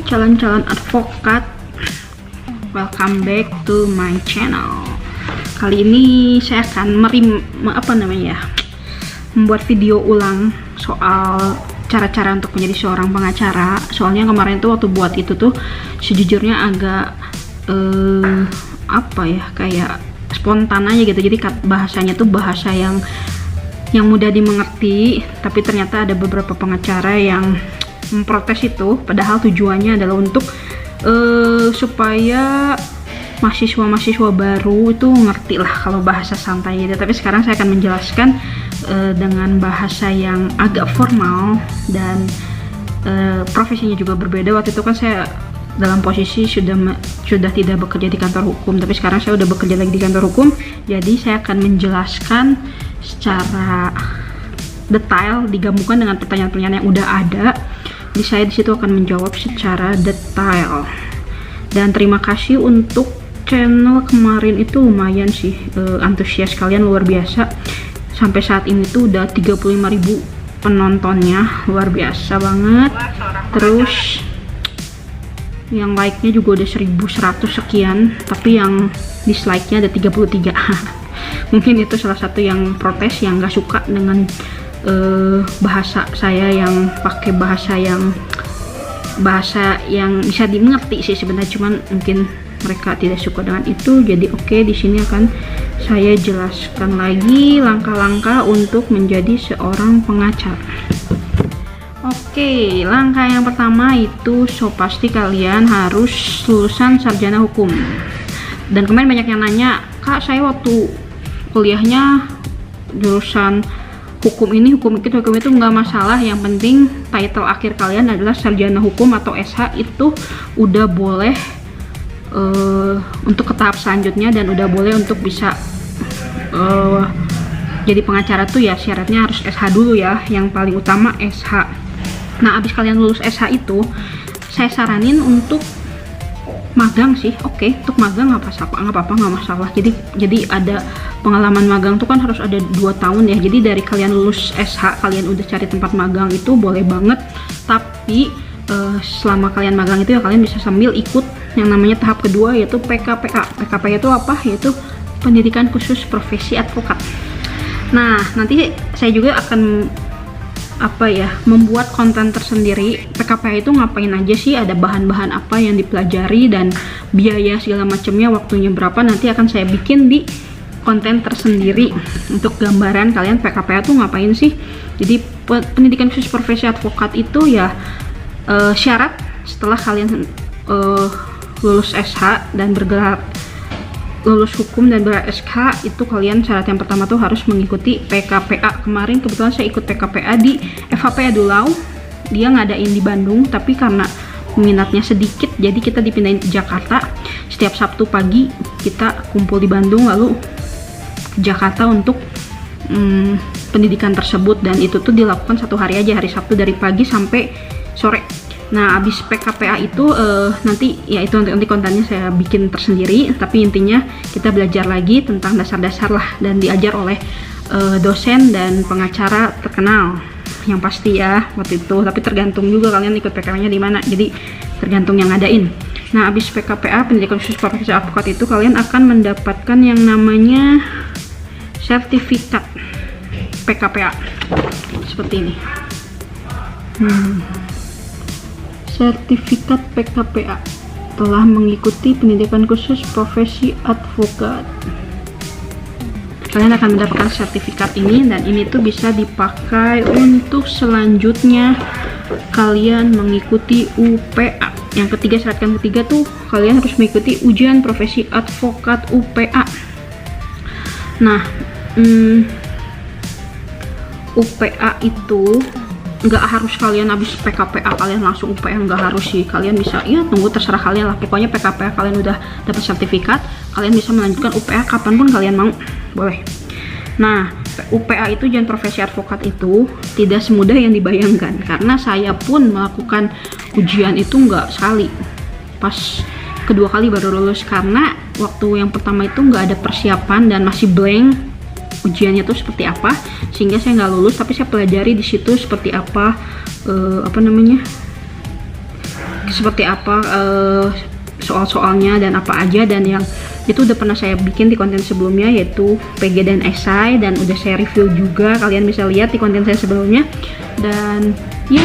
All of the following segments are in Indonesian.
calon-calon advokat, welcome back to my channel. Kali ini saya akan membuat video ulang soal cara-cara untuk menjadi seorang pengacara. Soalnya kemarin tuh waktu buat itu tuh sejujurnya agak kayak spontan aja gitu. Jadi bahasanya tuh bahasa yang mudah dimengerti, tapi ternyata ada beberapa pengacara yang memprotes itu, padahal tujuannya adalah untuk supaya mahasiswa baru itu ngerti lah kalau bahasa santai gitu. Tapi sekarang saya akan menjelaskan dengan bahasa yang agak formal dan profesinya juga berbeda. Waktu itu kan saya dalam posisi sudah tidak bekerja di kantor hukum, tapi sekarang saya udah bekerja lagi di kantor hukum. Jadi saya akan menjelaskan secara detail digabungkan dengan pertanyaan-pertanyaan yang udah ada. Jadi saya di situ akan menjawab secara detail. Dan terima kasih untuk channel kemarin, itu lumayan sih antusias kalian luar biasa. Sampai saat ini tuh udah 35.000 penontonnya, luar biasa banget. Terus yang like-nya juga udah 1.100 sekian, tapi yang dislike-nya ada 33. Mungkin itu salah satu yang protes, yang gak suka dengan bahasa saya yang pakai bahasa yang bisa dimengerti sih sebenarnya, cuman mungkin mereka tidak suka dengan itu. Jadi oke, di sini akan saya jelaskan lagi langkah-langkah untuk menjadi seorang pengacara. Oke, langkah yang pertama itu pasti kalian harus lulusan sarjana hukum. Dan kemarin banyak yang nanya, "Kak, saya waktu kuliahnya jurusan hukum itu nggak masalah, yang penting title akhir kalian adalah sarjana hukum atau SH, itu udah boleh untuk ke tahap selanjutnya, dan udah boleh untuk bisa jadi pengacara tuh ya syaratnya harus SH dulu ya, yang paling utama SH. Nah, abis kalian lulus SH itu saya saranin untuk magang sih. Oke, untuk magang nggak masalah. Jadi ada pengalaman magang tuh kan harus ada 2 tahun ya. Jadi dari kalian lulus SH, kalian udah cari tempat magang itu boleh banget. Tapi selama kalian magang itu ya kalian bisa sambil ikut yang namanya tahap kedua, yaitu PKPA. PKPA itu apa? Yaitu pendidikan khusus profesi advokat. Nah, nanti saya juga akan membuat konten tersendiri. PKPA itu ngapain aja sih, ada bahan-bahan apa yang dipelajari, dan biaya segala macamnya, waktunya berapa, nanti akan saya bikin di konten tersendiri untuk gambaran kalian PKPA tuh ngapain sih. Jadi pendidikan khusus profesi advokat itu ya syarat setelah kalian lulus SH dan bergerak lulus hukum dan bergerak SK, itu kalian syarat yang pertama tuh harus mengikuti PKPA. Kemarin kebetulan saya ikut PKPA di FHP Adulau, dia ngadain di Bandung, tapi karena minatnya sedikit jadi kita dipindahin ke Jakarta. Setiap Sabtu pagi kita kumpul di Bandung, lalu ke Jakarta untuk pendidikan tersebut, dan itu tuh dilakukan 1 hari aja, hari Sabtu dari pagi sampai sore. Nah, abis PKPA itu nanti kontennya saya bikin tersendiri, tapi intinya kita belajar lagi tentang dasar-dasar lah, dan diajar oleh dosen dan pengacara terkenal yang pasti ya waktu itu. Tapi tergantung juga kalian ikut PKPA-nya di mana, jadi tergantung yang ngadain. Nah, abis PKPA, pendidikan khusus profesi advokat, itu kalian akan mendapatkan yang namanya sertifikat PKPA seperti ini. Sertifikat PKPA telah mengikuti pendidikan khusus profesi advokat. Kalian akan mendapatkan sertifikat ini, dan ini tuh bisa dipakai untuk selanjutnya kalian mengikuti UPA. Yang ketiga, syarat yang ketiga tuh kalian harus mengikuti ujian profesi advokat UPA. Nah, UPA itu nggak harus kalian habis PKPA kalian langsung UPA, nggak harus sih. Kalian bisa ya tunggu, terserah kalian lah. Pokoknya PKPA kalian udah dapat sertifikat, kalian bisa melanjutkan UPA kapanpun kalian mau, boleh. Nah, UPA itu ujian profesi advokat itu tidak semudah yang dibayangkan, karena saya pun melakukan ujian itu nggak sekali, pas kedua kali baru lulus, karena waktu yang pertama itu nggak ada persiapan dan masih blank ujiannya tuh seperti apa, sehingga saya nggak lulus. Tapi saya pelajari di situ seperti apa seperti apa soal-soalnya dan apa aja, dan yang itu udah pernah saya bikin di konten sebelumnya yaitu PG dan esai, dan udah saya review juga, kalian bisa lihat di konten saya sebelumnya. Dan ya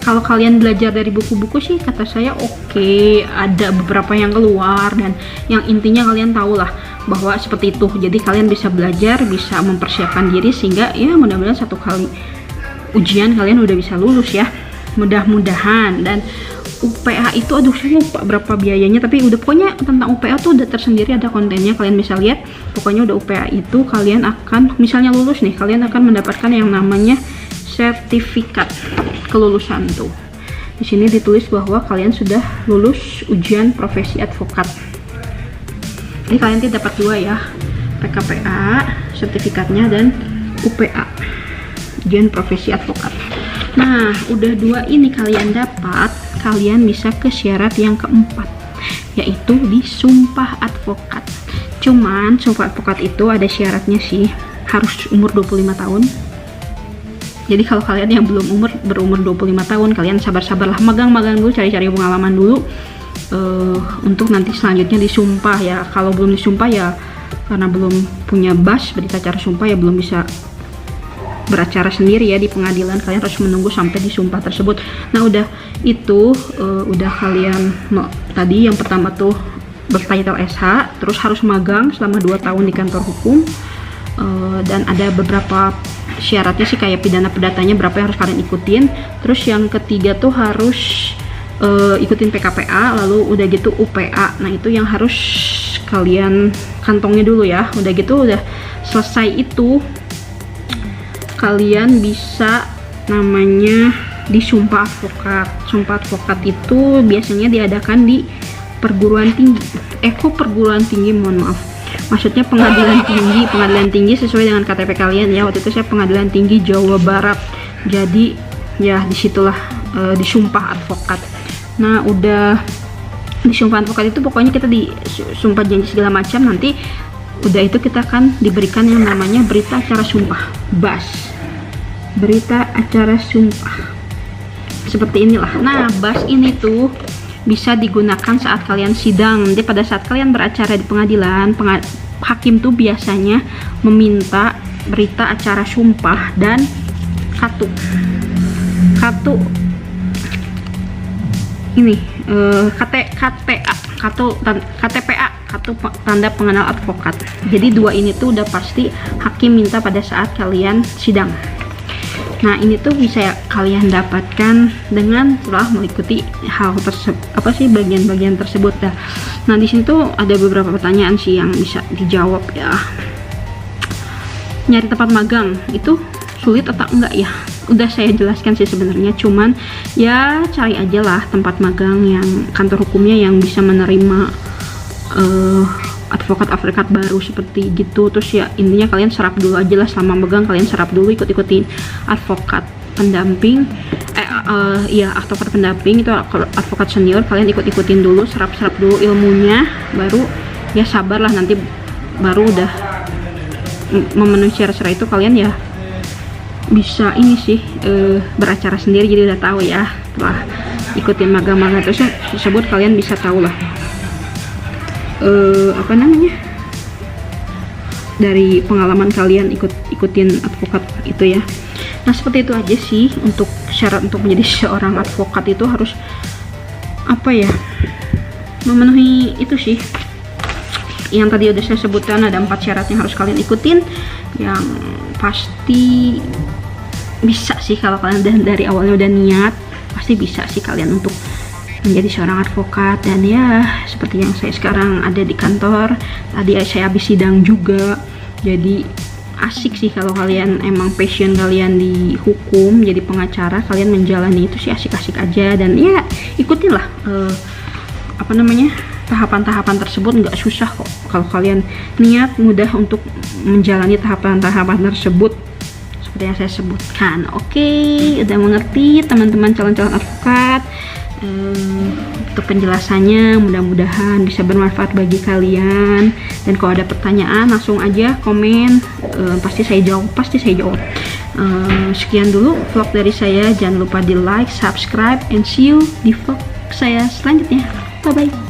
kalau kalian belajar dari buku-buku sih kata saya oke, ada beberapa yang keluar, dan yang intinya kalian tahu lah bahwa seperti itu. Jadi kalian bisa belajar, bisa mempersiapkan diri sehingga ya mudah-mudahan satu kali ujian kalian udah bisa lulus ya, mudah-mudahan. Dan UPA itu aduh saya lupa berapa biayanya, tapi udah pokoknya tentang UPA tuh udah tersendiri ada kontennya, kalian bisa lihat. Pokoknya udah UPA itu kalian akan misalnya lulus nih, kalian akan mendapatkan yang namanya sertifikat kelulusan tuh. Di sini ditulis bahwa kalian sudah lulus ujian profesi advokat. Jadi kalian tidak dapat dua ya, PKPA sertifikatnya dan UPA ujian profesi advokat. Nah, udah dua ini kalian dapat, kalian bisa ke syarat yang keempat, yaitu di sumpah advokat. Cuman sumpah advokat itu ada syaratnya sih, harus umur 25 tahun. Jadi kalau kalian yang belum berumur 25 tahun, kalian sabar-sabarlah, magang-magang dulu, cari-cari pengalaman dulu untuk nanti selanjutnya disumpah ya. Kalau belum disumpah ya karena belum punya BAS, berita acara sumpah, ya belum bisa beracara sendiri ya di pengadilan, kalian harus menunggu sampai disumpah tersebut. Nah udah itu udah kalian tadi yang pertama tuh bertitle SH, terus harus magang selama 2 tahun di kantor hukum, dan ada beberapa syaratnya sih kayak pidana perdatanya berapa yang harus kalian ikutin. Terus yang ketiga tuh harus ikutin PKPA, lalu udah gitu UPA. Nah itu yang harus kalian kantongnya dulu ya. Udah gitu udah selesai itu kalian bisa namanya disumpah advokat. Sumpah advokat itu biasanya diadakan di perguruan tinggi. Perguruan tinggi, mohon maaf. Maksudnya pengadilan tinggi sesuai dengan KTP kalian ya. Waktu itu saya pengadilan tinggi Jawa Barat. Jadi ya disitulah disumpah advokat. Nah udah disumpah advokat itu pokoknya kita disumpah janji segala macam, nanti udah itu kita akan diberikan yang namanya berita acara sumpah, BAS, berita acara sumpah seperti inilah. Nah BAS ini tuh bisa digunakan saat kalian sidang. Nanti pada saat kalian beracara di pengadilan, hakim tuh biasanya meminta berita acara sumpah dan kartu ini KTPA, kartu tanda pengenal advokat. Jadi dua ini tuh udah pasti hakim minta pada saat kalian sidang. Nah ini tuh bisa kalian dapatkan dengan setelah mengikuti hal tersebut, bagian-bagian tersebut dah. Nah di sini tuh ada beberapa pertanyaan sih yang bisa dijawab ya. Nyari tempat magang itu sulit atau enggak ya? Udah saya jelaskan sih sebenarnya, cuman ya cari aja lah tempat magang yang kantor hukumnya yang bisa menerima advokat baru seperti gitu. Terus ya intinya kalian serap dulu aja lah selama magang, kalian serap dulu, ikut-ikutin advokat pendamping advokat pendamping itu advokat senior, kalian ikut-ikutin dulu, serap-serap dulu ilmunya, baru ya sabarlah, nanti baru udah memenuhi syarat-syarat itu kalian ya bisa ini sih beracara sendiri. Jadi udah tahu ya, setelah ikutin magang-magang tersebut kalian bisa tahu lah dari pengalaman kalian ikutin advokat itu ya. Nah seperti itu aja sih untuk syarat untuk menjadi seorang advokat. Itu harus memenuhi itu sih yang tadi udah saya sebutkan. Ada 4 syarat yang harus kalian ikutin, yang pasti bisa sih kalau kalian dari awalnya udah niat, pasti bisa sih kalian untuk menjadi seorang advokat. Dan ya seperti yang saya sekarang ada di kantor, tadi saya habis sidang juga, jadi asik sih kalau kalian emang passion kalian di hukum jadi pengacara, kalian menjalani itu sih asik-asik aja. Dan ya ikutin lah tahapan-tahapan tersebut, nggak susah kok kalau kalian niat, mudah untuk menjalani tahapan-tahapan tersebut seperti yang saya sebutkan. Oke, udah mengerti teman-teman calon-calon advokat. Untuk penjelasannya mudah-mudahan bisa bermanfaat bagi kalian. Dan kalau ada pertanyaan langsung aja komen, pasti saya jawab. Sekian dulu vlog dari saya, jangan lupa di like, subscribe, and see you di vlog saya selanjutnya. Bye bye.